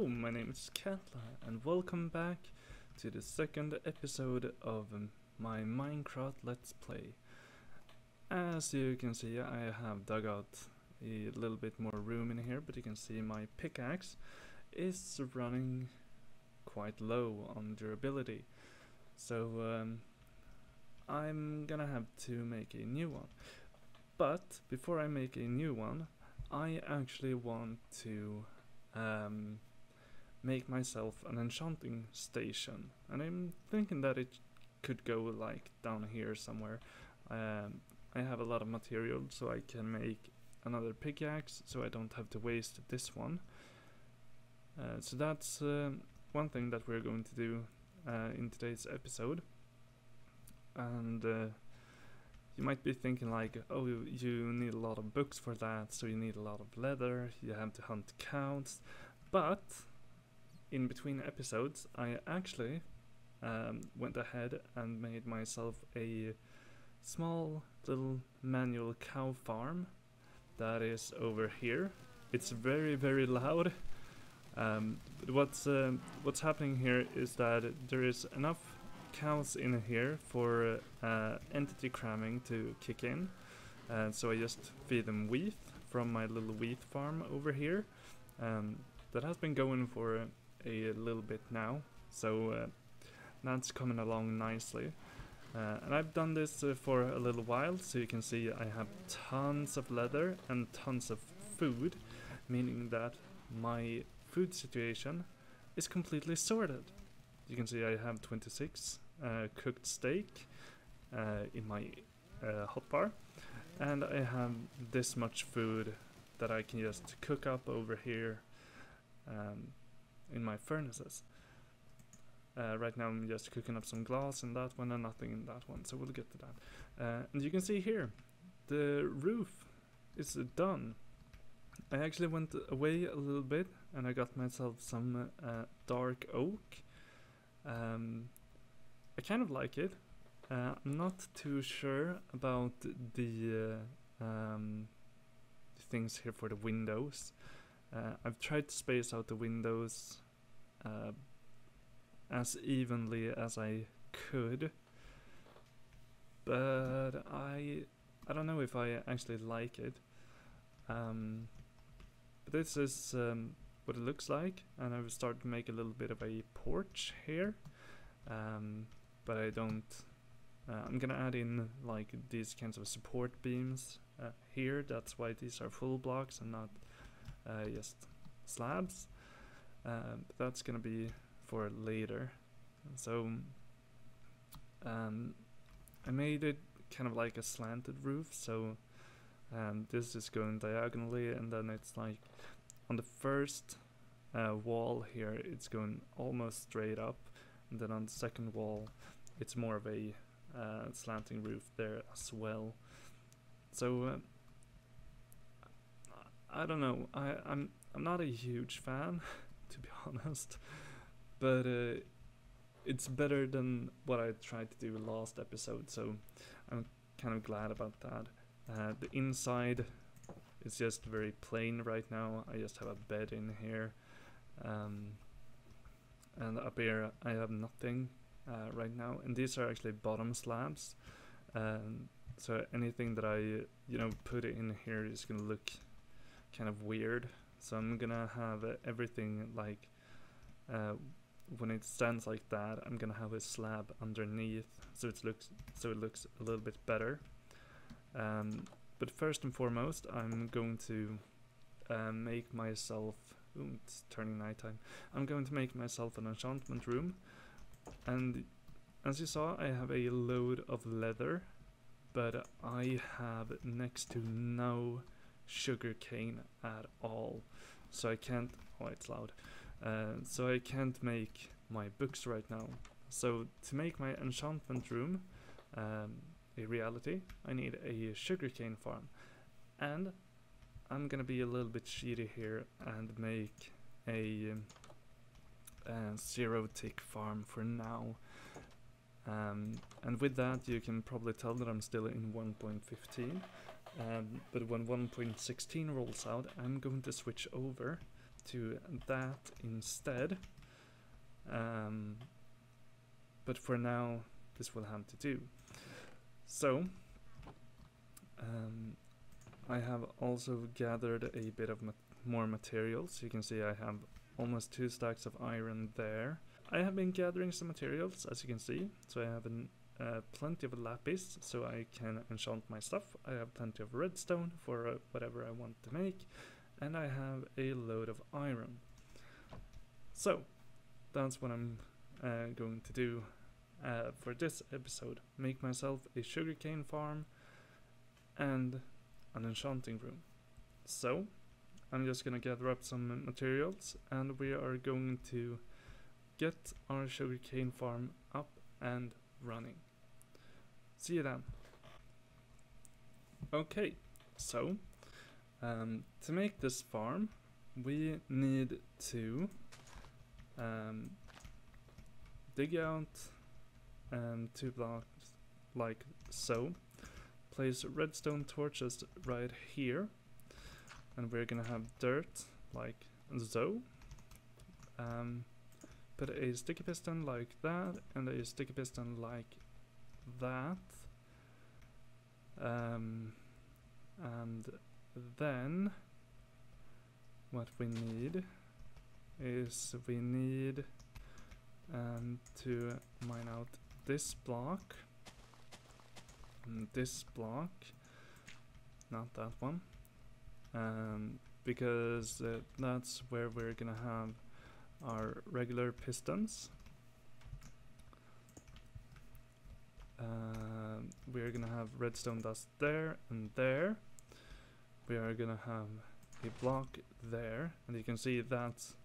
Hello, my name is Katla, and welcome back to the second episode of my Minecraft Let's Play. As you can see, I have dug out a little bit more room in here, but you can see my pickaxe is running quite low on durability. So I'm gonna have to make a new one. But before I make a new one, I actually want to make myself an enchanting station, and I'm thinking that it could go like down here somewhere. I have a lot of material, so I can make another pickaxe, so I don't have to waste this one. So that's one thing that we're going to do in today's episode. And you might be thinking like, oh, you need a lot of books for that, so you need a lot of leather, you have to hunt cows. But in between episodes, I actually went ahead and made myself a small little manual cow farm that is over here. It's very, very loud. What's happening here is that there is enough cows in here for entity cramming to kick in, so I just feed them wheat from my little wheat farm over here. That has been going for a little bit now, so that's coming along nicely. And I've done this for a little while, so you can see I have tons of leather and tons of food, meaning that my food situation is completely sorted. You can see I have 26 cooked steak in my hotbar, and I have this much food that I can just cook up over here in my furnaces. Right now I'm just cooking up some glass in that one and nothing in that one, so we'll get to that. And you can see here, the roof is done. I actually went away a little bit and I got myself some dark oak. I kind of like it. I'm not too sure about the things here for the windows. I've tried to space out the windows as evenly as I could, but I don't know if I actually like it. But this is what it looks like, and I've started to make a little bit of a porch here, but I don't. I'm gonna add in like these kinds of support beams here. That's why these are full blocks and not just slabs. But that's gonna be for later. So I made it kind of like a slanted roof, so this is going diagonally, and then it's like on the first wall here it's going almost straight up, and then on the second wall it's more of a slanting roof there as well. So I don't know, I'm not a huge fan to be honest, but it's better than what I tried to do last episode, so I'm kind of glad about that. The inside is just very plain right now. I just have a bed in here, and up here I have nothing right now, and these are actually bottom slabs, so anything that I put in here is gonna look kind of weird. So I'm gonna have everything like when it stands like that, I'm gonna have a slab underneath, so it looks a little bit better. But first and foremost, I'm going to make myself. Ooh, it's turning nighttime. I'm going to make myself an enchantment room, and as you saw, I have a load of leather, but I have next to no sugarcane at all, so I can't. Oh, it's loud. So I can't make my books right now. So to make my enchantment room a reality, I need a sugarcane farm, and I'm gonna be a little bit cheaty here and make a zero tick farm for now. And with that, you can probably tell that I'm still in 1.15. But when 1.16 rolls out, I'm going to switch over to that instead. But for now, this will have to do. So, I have also gathered a bit of more materials. You can see I have almost 2 stacks of iron there. I have been gathering some materials, as you can see. So I have plenty of lapis, so I can enchant my stuff. I have plenty of redstone for whatever I want to make. And I have a load of iron. So, that's what I'm going to do for this episode. Make myself a sugarcane farm and an enchanting room. So, I'm just gonna gather up some materials and we are going to get our sugarcane farm up and running. See you then. Okay, so to make this farm we need to dig out 2 blocks like so, place redstone torches right here, and we're gonna have dirt like so, put a sticky piston like that and a sticky piston like that, and then what we need is we need to mine out this block and this block, not that one, because that's where we're gonna have our regular pistons. We're gonna have redstone dust there and there. We are gonna have a block there, and you can see that's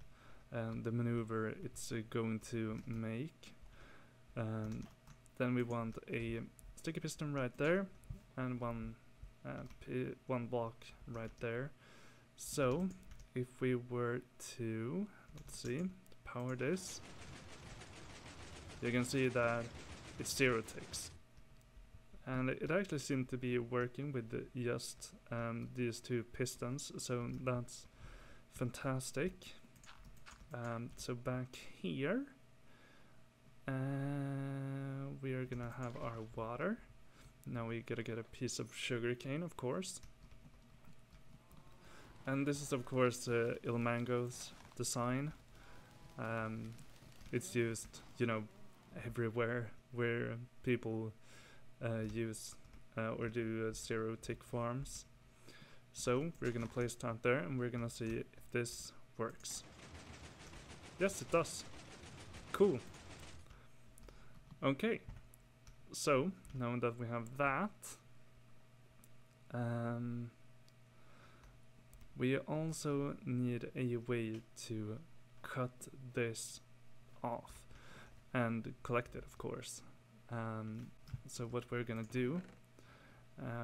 the maneuver it's going to make. Then we want a sticky piston right there and one block right there. So if we were to, let's see, power this, you can see that it's 0 ticks. And it actually seemed to be working with just these 2 pistons, so that's fantastic. So back here, we are gonna have our water. Now we gotta get a piece of sugarcane, of course. And this is of course Ilmango's design. It's used, you know, everywhere where people use or do 0 tick farms. So we're gonna place that there and we're gonna see if this works. Yes, it does. Cool. Okay, so now that we have that, we also need a way to cut this off and collect it, of course. So what we're gonna do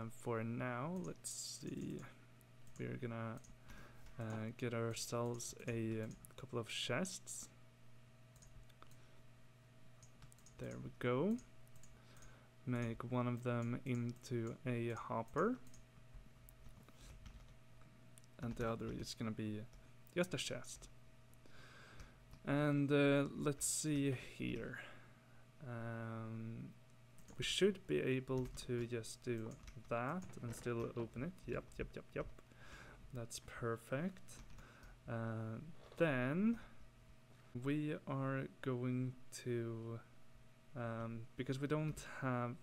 for now, let's see, we're gonna get ourselves a couple of chests. There we go. Make one of them into a hopper, and the other is gonna be just a chest. And let's see here. We should be able to just do that and still open it. Yep. That's perfect. Then we are going to, because we don't have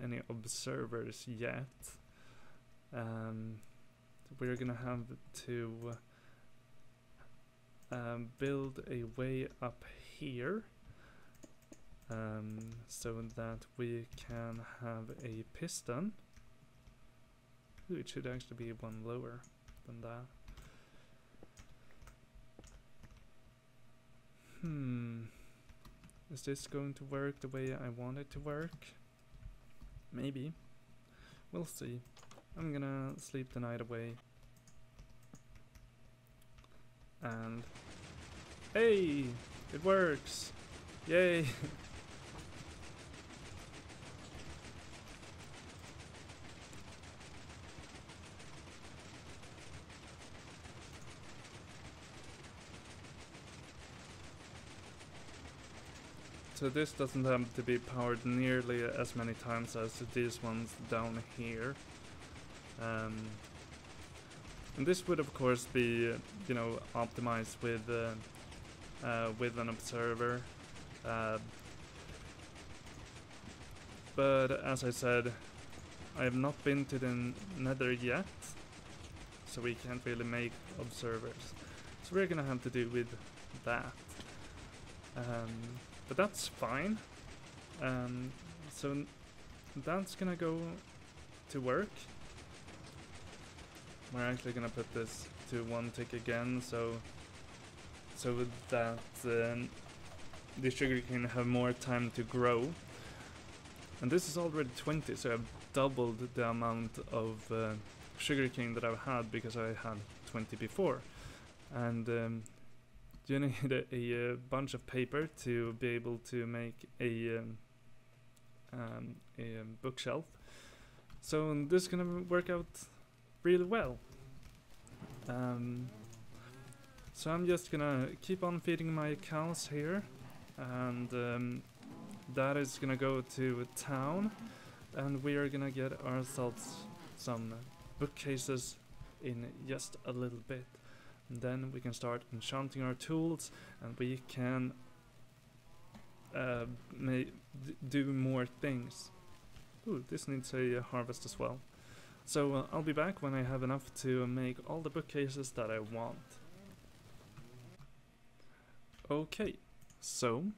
any observers yet, we're gonna have to build a way up here, so that we can have a piston. Ooh, it should actually be one lower than that. Is this going to work the way I want it to work? Maybe. We'll see. I'm gonna sleep the night away. And hey, it works! Yay! So this doesn't have to be powered nearly as many times as these ones down here. And this would of course be, you know, optimized with an observer. But as I said, I have not been to the Nether yet, so we can't really make observers. So we're gonna have to do with that. But that's fine. So that's gonna go to work. We're actually gonna put this to 1 tick again, so that the sugarcane have more time to grow. And this is already 20, so I've doubled the amount of sugarcane that I've had because I had 20 before. And you need a bunch of paper to be able to make a bookshelf. So this is gonna work out really well. So I'm just gonna keep on feeding my cows here, and that is gonna go to town, and we are gonna get ourselves some bookcases in just a little bit. And then we can start enchanting our tools, and we can do more things. Ooh, this needs a harvest as well. So I'll be back when I have enough to make all the bookcases that I want. Okay, so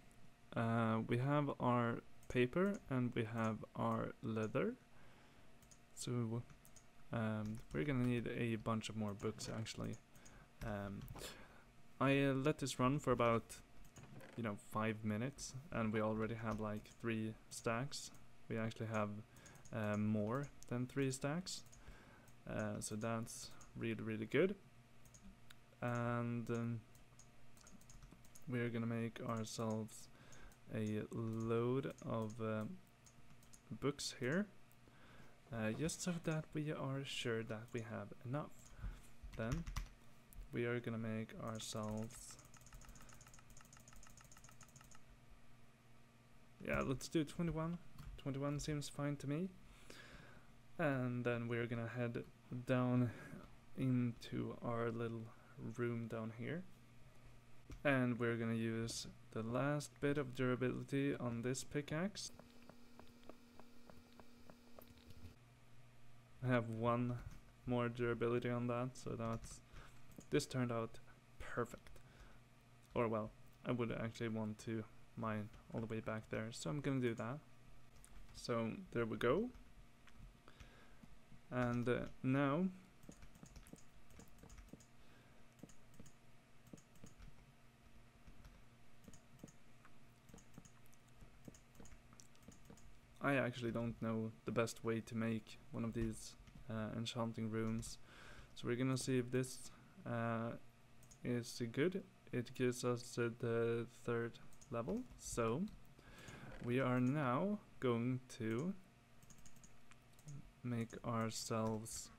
we have our paper and we have our leather. So we're gonna need a bunch of more books actually. I let this run for about 5 minutes, and we already have like 3 stacks. We actually have more than 3 stacks, so that's really good. And we're gonna make ourselves a load of books here, just so that we are sure that we have enough. Then we are gonna make ourselves, let's do 21. 21 seems fine to me. And then we're gonna head down into our little room down here, and we're gonna use the last bit of durability on this pickaxe. I have 1 more durability on that, so this turned out perfect. Or well, I would actually want to mine all the way back there, so I'm gonna do that. So there we go. And now I actually don't know the best way to make one of these enchanting rooms, so we're gonna see if this is good. It gives us the 3rd level, so we are now going to make ourselves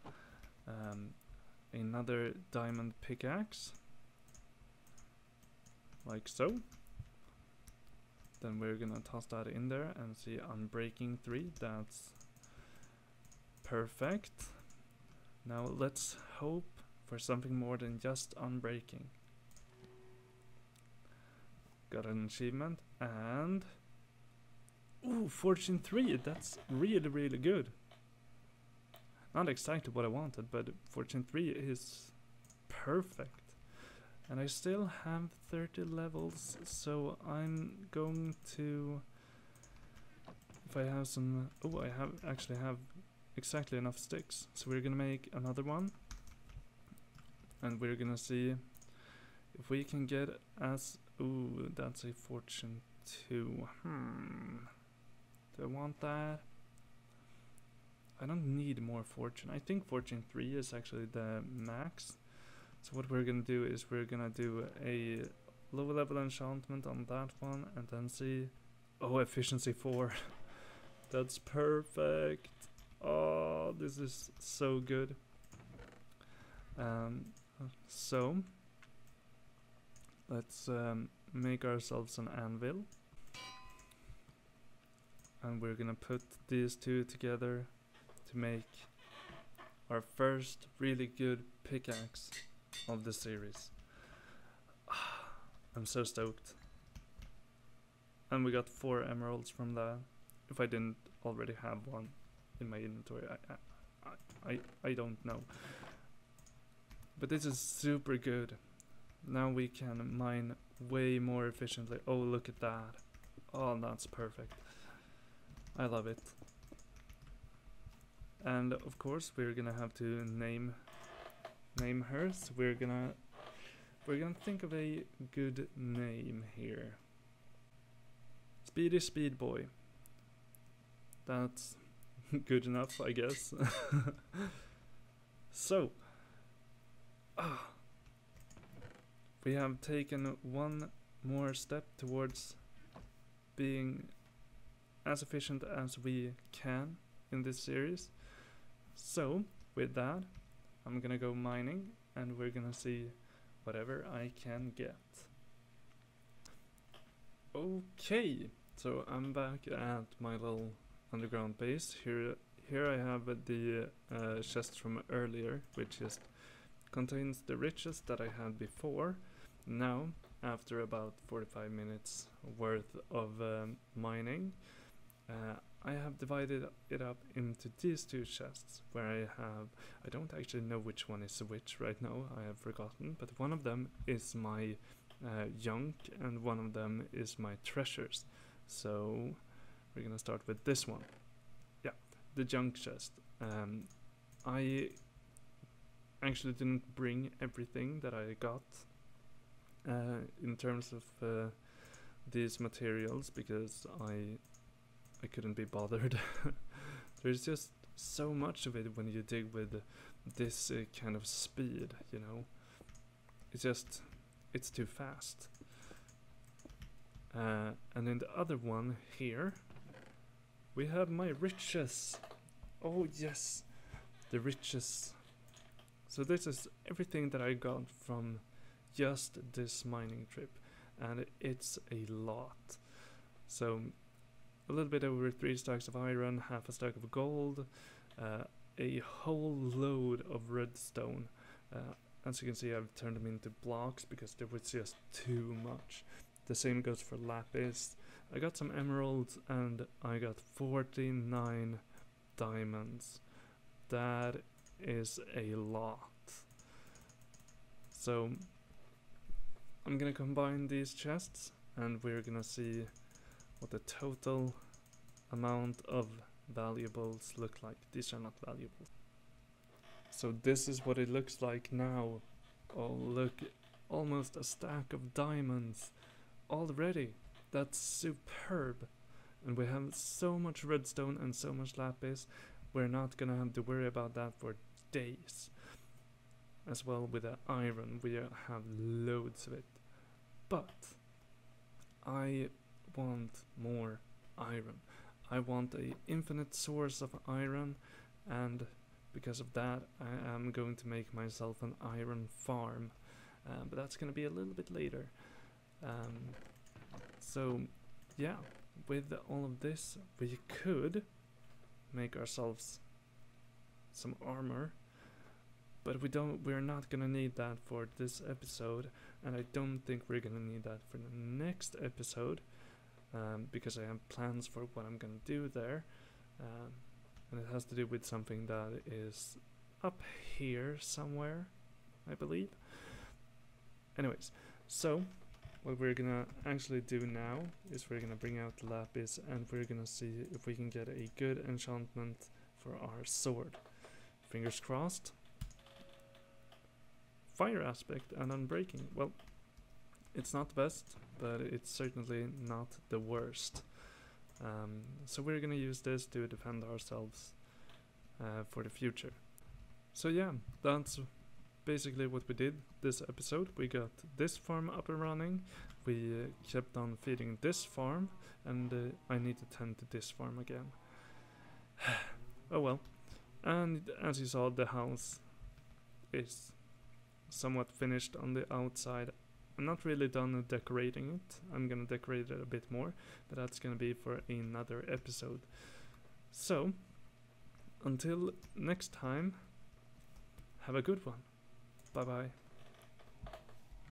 another diamond pickaxe, like so. Then we're gonna toss that in there and see unbreaking 3. That's perfect. Now let's hope for something more than just unbreaking. Got an achievement, and ooh, fortune 3. That's really good. Not exactly what I wanted, but fortune 3 is perfect. And I still have 30 levels, so I'm going to, if I have some, I actually have exactly enough sticks, so we're gonna make another one, and we're gonna see if we can get that's a fortune 2. Do I want that? I don't need more fortune. I think fortune 3 is actually the max. So what we're gonna do is we're gonna do a low level enchantment on that one, and then see, efficiency 4. That's perfect. Oh, this is so good. So let's make ourselves an anvil. and we're gonna put these two together to make our first really good pickaxe of the series. I'm so stoked. And we got 4 emeralds from that. If I didn't already have one in my inventory, I don't know. But this is super good. Now we can mine way more efficiently. Oh, look at that. Oh, that's perfect. I love it. And of course we're gonna have to name her. So we're gonna think of a good name here. Speedy Speed Boy. That's good enough, I guess. So, we have taken one more step towards being as efficient as we can in this series. So, with that, I'm gonna go mining and we're gonna see whatever I can get. Okay, so I'm back at my little underground base. Here I have the chest from earlier, which just contains the riches that I had before. Now, after about 45 minutes worth of mining, I have divided it up into these 2 chests, where I don't actually know which one is which right now, I have forgotten, but one of them is my junk and one of them is my treasures. So we're gonna start with this one. Yeah, the junk chest. I actually didn't bring everything that I got in terms of these materials because I couldn't be bothered. There's just so much of it when you dig with this kind of speed, you know. It's too fast. And in the other one here, we have my riches. Oh yes, the riches. So this is everything that I got from just this mining trip, and it's a lot. So a little bit over 3 stacks of iron, half a stack of gold, a whole load of redstone. As you can see, I've turned them into blocks because there was just too much. The same goes for lapis. I got some emeralds and I got 49 diamonds. That is a lot. So I'm gonna combine these chests and we're gonna see what the total amount of valuables look like. These are not valuables. So this is what it looks like now. Oh look, almost a stack of diamonds already. That's superb. And we have so much redstone and so much lapis, we're not gonna have to worry about that for days. As well with the iron, we have loads of it. But I want more iron. I want an infinite source of iron, and because of that I am going to make myself an iron farm, but that's going to be a little bit later. So yeah, with all of this we could make ourselves some armor, but we're not gonna need that for this episode, and I don't think we're gonna need that for the next episode, because I have plans for what I'm gonna do there, and it has to do with something that is up here somewhere, I believe. Anyways, so what we're gonna actually do now is we're gonna bring out the lapis and we're gonna see if we can get a good enchantment for our sword. Fingers crossed. Fire aspect and unbreaking. Well, it's not the best, but it's certainly not the worst. So we're gonna use this to defend ourselves for the future. So yeah, that's basically what we did this episode. We got this farm up and running, we kept on feeding this farm, and I need to tend to this farm again. Oh well. And as you saw, the house is somewhat finished on the outside. I'm not really done with decorating it. I'm gonna decorate it a bit more, but that's gonna be for another episode. So, until next time, have a good one. Bye bye.